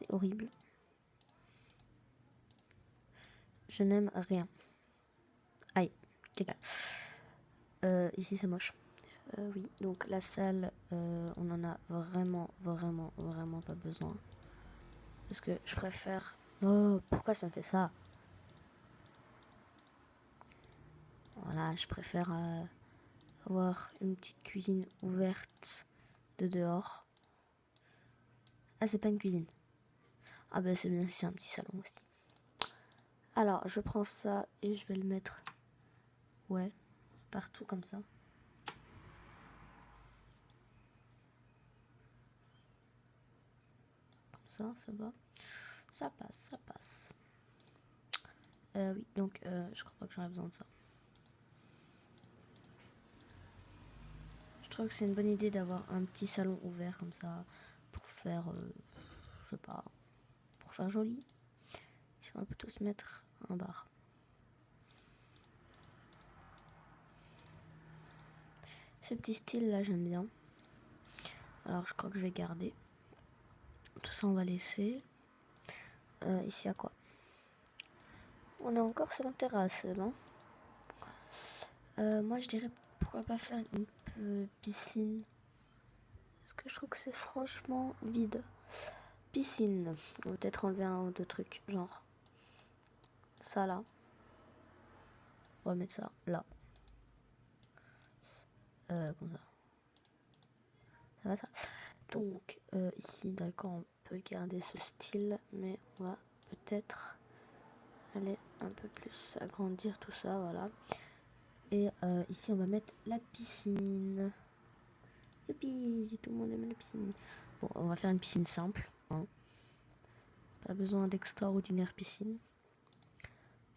C'est horrible. Je n'aime rien. Aïe, caca. Ici c'est moche. Oui, donc la salle, on en a vraiment pas besoin. Parce que je préfère... Oh, pourquoi ça me fait ça? Voilà, je préfère avoir une petite cuisine ouverte de dehors. Ah, c'est pas une cuisine. Ah bah c'est bien, c'est un petit salon aussi. Alors, je prends ça et je vais le mettre... Ouais, partout comme ça. Ça va. Ça passe, ça passe. Oui, donc je crois pas que j'aurais besoin de ça. Je trouve que c'est une bonne idée d'avoir un petit salon ouvert comme ça pour faire, je sais pas, pour faire joli. On va plutôt se mettre un bar. Ce petit style là, j'aime bien. Alors je crois que je vais garder. Tout ça on va laisser. Ici à quoi? On est encore sur la terrasse, non? Moi je dirais pourquoi pas faire une piscine. Parce que je trouve que c'est franchement vide. Piscine. On va peut-être enlever un ou deux trucs. Genre ça là. On va mettre ça là. Comme ça. Ça va ça? Donc ici d'accord on peut garder ce style. Mais on va peut-être aller un peu plus agrandir tout ça. Voilà. Et ici on va mettre la piscine. Youpi, tout le monde aime la piscine. Bon, on va faire une piscine simple. Hein. Pas besoin d'extraordinaire piscine.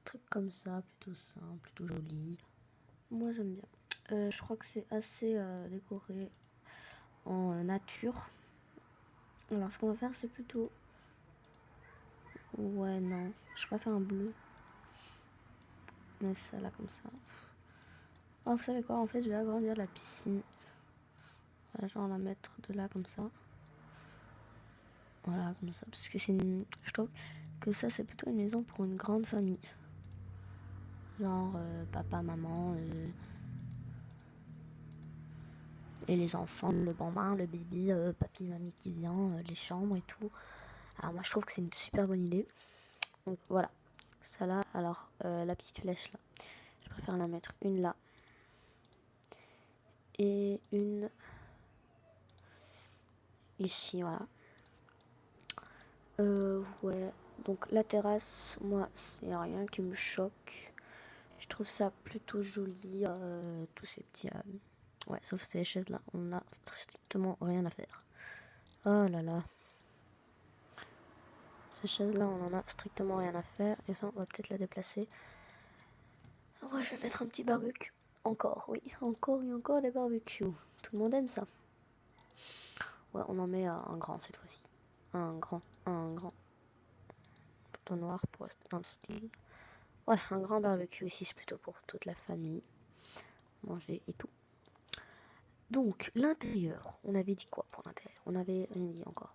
Truc comme ça, plutôt simple, plutôt joli. Moi j'aime bien. Je crois que c'est assez décoré en nature. Alors ce qu'on va faire c'est plutôt... Ouais non, je vais pas faire un bleu. Mais ça là comme ça. Oh vous savez quoi, en fait je vais agrandir la piscine. Voilà, genre la mettre de là comme ça. Voilà, comme ça. Parce que c'est une... Je trouve que ça, c'est plutôt une maison pour une grande famille. Genre papa, maman, et les enfants, le bambin, le bébé, papy, mamie qui vient, les chambres et tout. Alors moi, je trouve que c'est une super bonne idée. Donc voilà. Ça là, alors la petite flèche là. Je préfère la mettre une là. Et une ici, voilà. Ouais. Donc la terrasse, moi, c'est rien qui me choque. Je trouve ça plutôt joli, tous ces petits... Ouais, sauf ces chaises là, on a strictement rien à faire. Oh là là. Ces chaises là, on en a strictement rien à faire. Et ça, on va peut-être la déplacer. Ouais, je vais mettre un petit barbecue. Encore, oui, encore et encore des barbecues. Tout le monde aime ça. Ouais, on en met un grand cette fois-ci. Un grand. Plutôt noir pour rester dans le style. Voilà, un grand barbecue ici, c'est plutôt pour toute la famille. Manger et tout. Donc, l'intérieur, on avait dit quoi pour l'intérieur? On avait rien dit encore.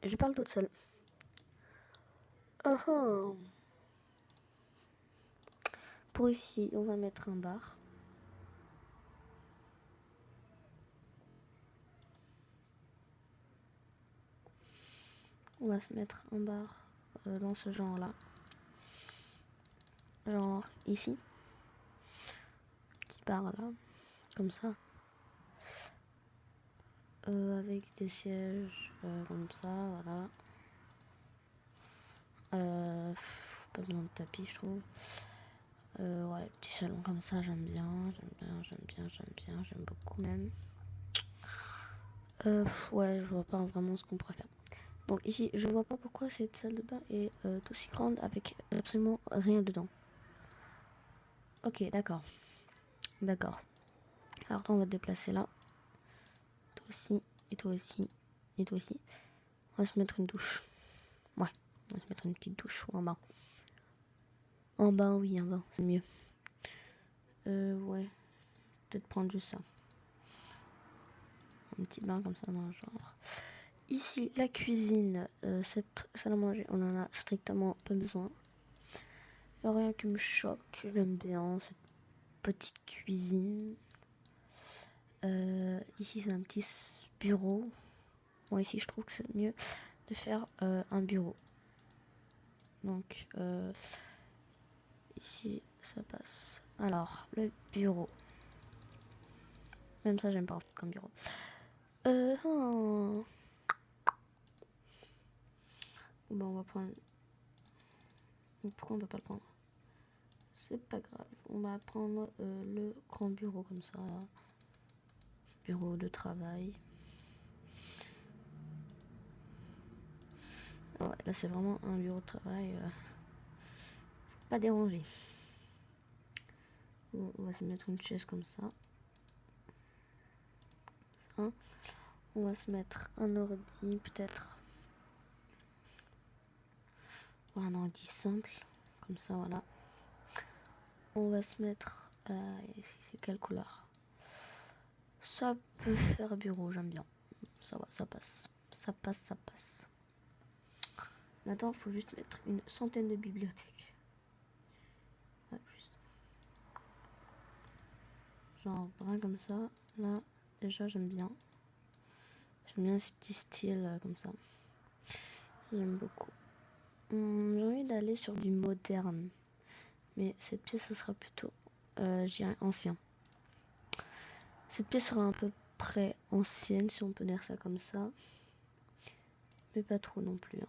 Je parle toute seule. Pour ici, on va mettre un bar. On va se mettre un bar dans ce genre-là. Genre ici. Petit bar là. Comme ça. Avec des sièges comme ça, voilà. Pas besoin de tapis, je trouve. Ouais, petit salon comme ça, j'aime bien, j'aime beaucoup même. Ouais, je vois pas vraiment ce qu'on pourrait faire. Donc ici, je vois pas pourquoi cette salle de bain est aussi grande avec absolument rien dedans. Ok, d'accord. D'accord. Alors toi, on va te déplacer là. Toi aussi, et toi aussi, et toi aussi. On va se mettre une douche. Ouais, on va se mettre une petite douche ou un bain. En bain, oui, un bain, c'est mieux. Ouais. Peut-être prendre juste ça. Un petit bain comme ça dans le genre. ici, la cuisine, cette salle à manger, on en a strictement pas besoin. Il n'y a rien qui me choque, j'aime bien cette petite cuisine. Ici, c'est un petit bureau. Bon, ici, je trouve que c'est mieux de faire un bureau. Donc, ici, ça passe. Alors, le bureau. Même ça, j'aime pas comme bureau. Oh. Bon, on va prendre... Pourquoi on peut pas le prendre? C'est pas grave. On va prendre le grand bureau comme ça. Bureau de travail. Ouais, là, c'est vraiment un bureau de travail. Pas déranger. Bon, on va se mettre une chaise comme ça. On va se mettre un ordi, peut-être. Un ordi simple. Comme ça, voilà. On va se mettre... c'est quelle couleur? Ça peut faire bureau, j'aime bien. Ça va, ça passe. Ça passe, ça passe. Maintenant, il faut juste mettre une centaine de bibliothèques. Ouais, juste. Genre, brun comme ça. Là, déjà, j'aime bien. J'aime bien ce petit style comme ça. J'aime beaucoup. J'ai envie d'aller sur du moderne. Mais cette pièce, ce sera plutôt, je dirais, ancien. Cette pièce sera à peu près ancienne, si on peut dire ça comme ça. Mais pas trop non plus. Hein.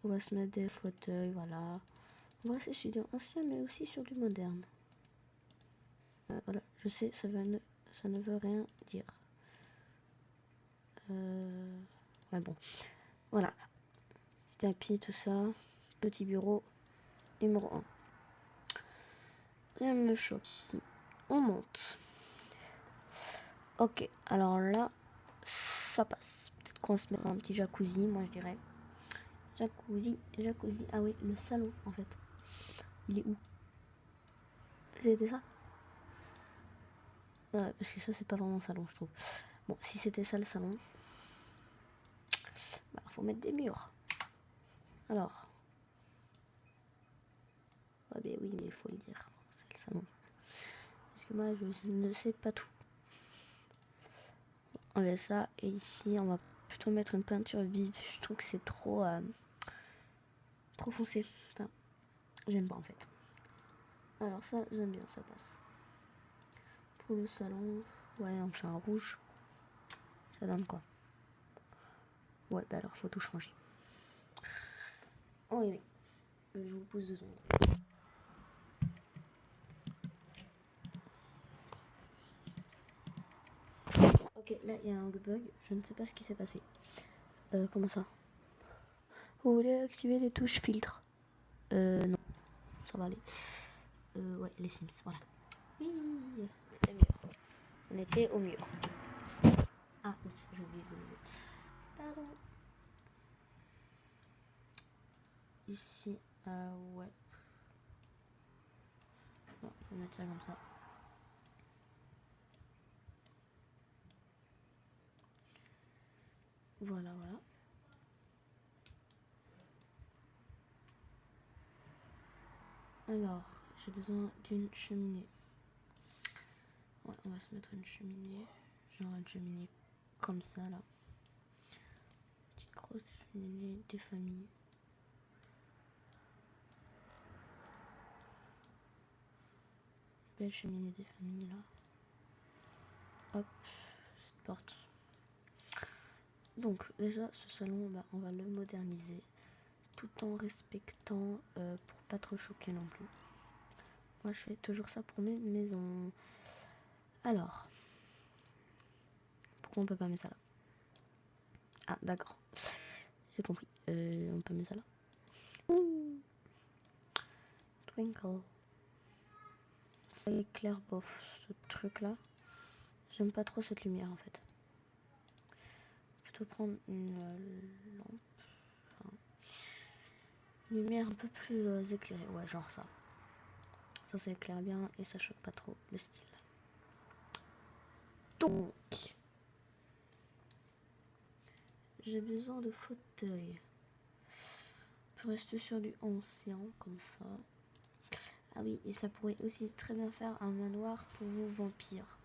On va se mettre des fauteuils, voilà. On va rester sur du ancien, mais aussi sur du moderne. Voilà, je sais, ça ne veut rien dire. Ouais, bon. Voilà. Petit tapis, tout ça. Petit bureau. Numéro 1. Rien ne me choque ici. On monte. Ok, alors là, ça passe. Peut-être qu'on se met un petit jacuzzi, moi je dirais. Jacuzzi. Ah oui, le salon en fait. Il est où? C'était ça? Ouais, parce que ça c'est pas vraiment un salon, je trouve. Bon, si c'était ça le salon, bah, faut mettre des murs. Alors. Ouais, ben oui, mais il faut le dire. C'est le salon. Parce que moi, je ne sais pas tout. On laisse ça. Et ici, on va plutôt mettre une peinture vive. Je trouve que c'est trop foncé. Enfin, j'aime pas en fait. Alors ça, j'aime bien, ça passe. Pour le salon, ouais, on fait un rouge. Ça donne quoi? Ouais, bah alors, faut tout changer. Oh oui, je vous pose 2 secondes. Ok, là, il y a un bug. Je ne sais pas ce qui s'est passé. Comment ça? Vous voulez activer les touches filtre? Non. Ça va aller. Ouais, les Sims, voilà. Oui, le mur. On était au mur. Ah, oups, j'ai oublié de vous lever. Pardon. Ici, ouais. Bon, on va mettre ça comme ça. Voilà, voilà. Alors, j'ai besoin d'une cheminée. Ouais, on va se mettre une cheminée. Genre une cheminée comme ça, là. Petite grosse cheminée des familles. Belle cheminée des familles, là. Hop, cette porte. Donc, déjà, ce salon, bah, on va le moderniser. Tout en respectant, pour pas trop choquer non plus. Moi, je fais toujours ça pour mes maisons. Alors, pourquoi on peut pas mettre ça là? Ah, d'accord. J'ai compris. On peut mettre ça là. Ouh. Twinkle. C'est clair, bof, ce truc là. J'aime pas trop cette lumière en fait. Plutôt prendre une lampe. Enfin, une lumière un peu plus éclairée. Ouais, genre ça. Ça s'éclaire bien et ça choque pas trop le style. Donc, j'ai besoin de fauteuil. On peut rester sur du ancien, comme ça. Ah oui, et ça pourrait aussi très bien faire un manoir pour vos vampires.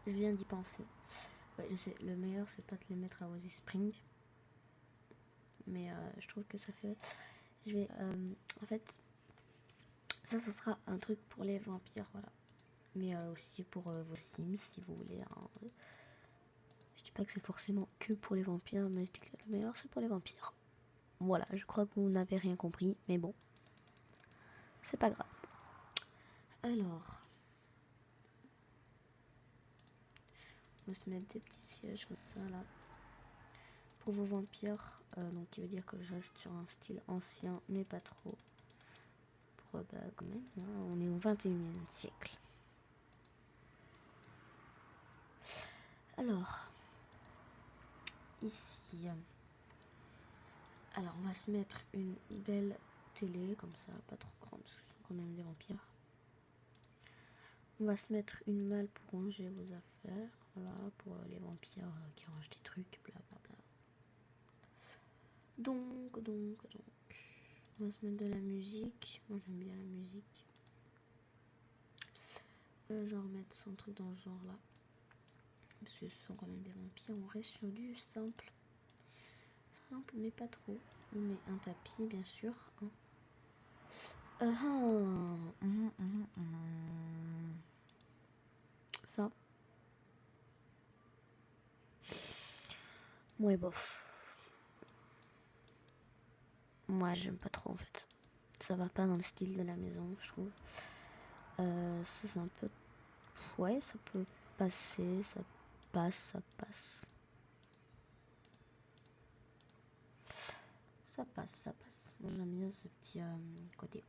Je viens d'y penser. Ouais, je sais, le meilleur, c'est pas de les mettre à Oasis Spring. Mais je trouve que ça fait... Je vais... en fait, ça sera un truc pour les vampires, voilà. Mais aussi pour vos Sims, si vous voulez. Hein. Je dis pas que c'est forcément que pour les vampires, mais je dis que le meilleur, c'est pour les vampires. Voilà, je crois que vous n'avez rien compris, mais bon. C'est pas grave. Alors... On va se mettre des petits sièges comme ça, là. Pour vos vampires, donc qui veut dire que je reste sur un style ancien, mais pas trop. Pour, bah, quand même, hein, on est au 21e siècle. Alors, ici, alors on va se mettre une belle télé, comme ça, pas trop grande, parce que ce sont quand même des vampires. On va se mettre une malle pour ranger vos affaires, voilà, pour les vampires qui rangent des trucs, blablabla. Donc, on va se mettre de la musique. Moi j'aime bien la musique. Genre mettre son truc dans ce genre là. Parce que ce sont quand même des vampires. On reste sur du simple. Simple mais pas trop. On met un tapis bien sûr. Hein. Ça. Ouais bof. Moi j'aime pas trop en fait. Ça va pas dans le style de la maison je trouve. Ça c'est un peu... Ouais ça peut passer. Ça passe. Ça passe. Moi j'aime bien ce petit côté.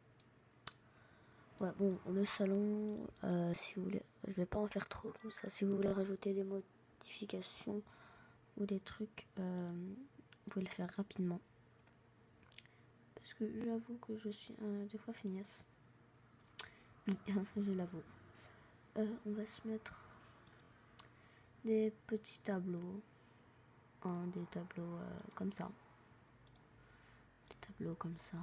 Ouais, bon, le salon, si vous voulez, je vais pas en faire trop comme ça. Si vous voulez rajouter des modifications ou des trucs, vous pouvez le faire rapidement. Parce que j'avoue que je suis des fois feignasse. Oui, je l'avoue. On va se mettre des petits tableaux. Des tableaux comme ça. Des tableaux comme ça.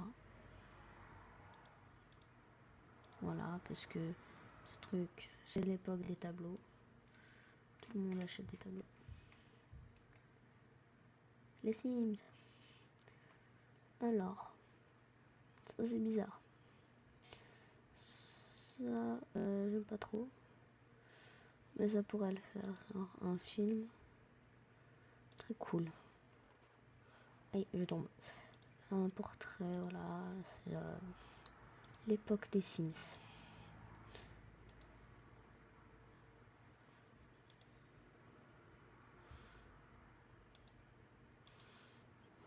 Voilà, parce que ce truc, c'est l'époque des tableaux. Tout le monde achète des tableaux. Les Sims. Alors, ça c'est bizarre. Ça, j'aime pas trop. Mais ça pourrait le faire, genre un film. Très cool. Aïe, je tombe. Un portrait, voilà. C'est l'époque des Sims.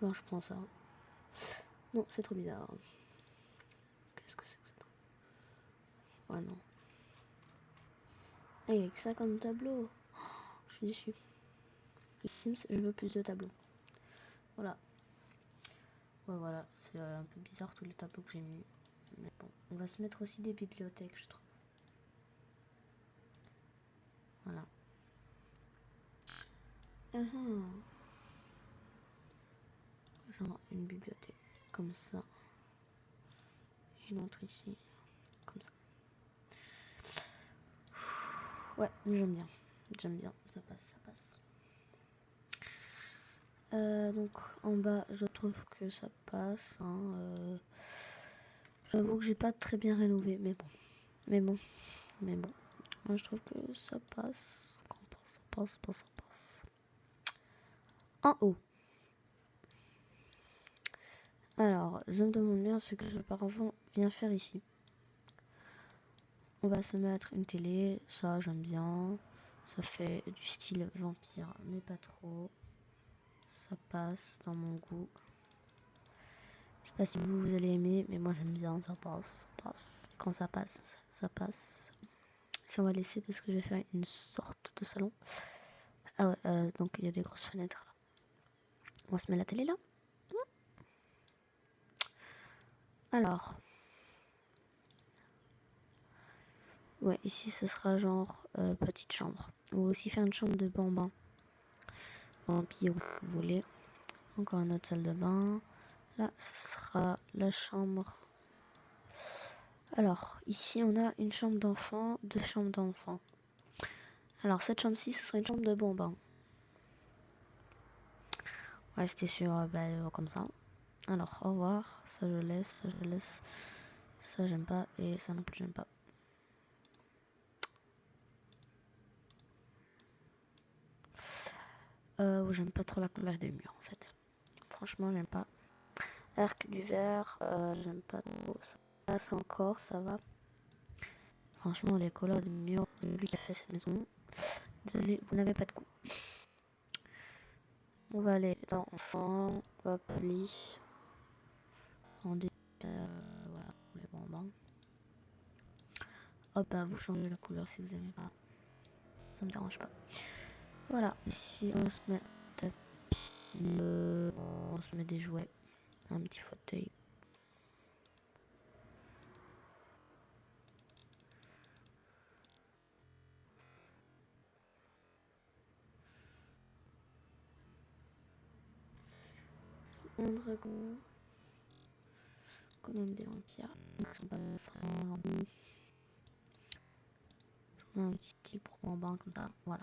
Alors je prends ça. Non, c'est trop bizarre. Qu'est-ce que c'est que ça? Ouais, non. Ah, avec ça comme tableau. Je suis déçue. Les Sims, je veux plus de tableaux. Voilà. Ouais, voilà. C'est un peu bizarre tous les tableaux que j'ai mis. Mais bon, on va se mettre aussi des bibliothèques, je trouve. Voilà. Genre une bibliothèque comme ça. Et une autre ici. Comme ça. Ouais, j'aime bien, ça passe. Donc en bas, je trouve que ça passe. Hein, j'avoue que j'ai pas très bien rénové, mais bon. Moi je trouve que ça passe. Ça passe. En haut. Alors, je me demande bien ce que ce parfum vient faire ici. On va se mettre une télé, ça j'aime bien. Ça fait du style vampire, mais pas trop. Ça passe dans mon goût. Je sais pas si vous allez aimer, mais moi j'aime bien, ça passe. Quand ça passe, ça passe. Si on va laisser parce que je vais faire une sorte de salon. Ah ouais, donc il y a des grosses fenêtres là. On va se mettre la télé là. Alors. Ouais, ici ce sera genre petite chambre. On va aussi faire une chambre de bambin. Vampire, vous voulez. Encore une autre salle de bain. Là, ce sera la chambre. Alors, ici, on a une chambre d'enfant, deux chambres d'enfant. Alors, cette chambre-ci, ce serait une chambre de bonbons. On va rester sur, comme ça. Alors, au revoir. Ça, je laisse, ça, je laisse. Ça, j'aime pas. Et ça non plus, j'aime pas. J'aime pas trop la couleur des murs, en fait. Franchement, j'aime pas. Arc du verre, j'aime pas trop. Ça passe encore, ça va. Franchement, les couleurs des murs, lui qui a fait cette maison. Désolé, vous n'avez pas de goût. On va aller dans enfant, hop, lit. On dit, voilà, les bonbons. Hop, bah, vous changez la couleur si vous aimez pas. Ça me dérange pas. Voilà, ici on se met tapis, on se met des jouets, un petit fauteuil. Un dragon. Quand même des lentilles qui sont pas forcément lentilles. Je mets un petit style pour mon banc comme ça, voilà.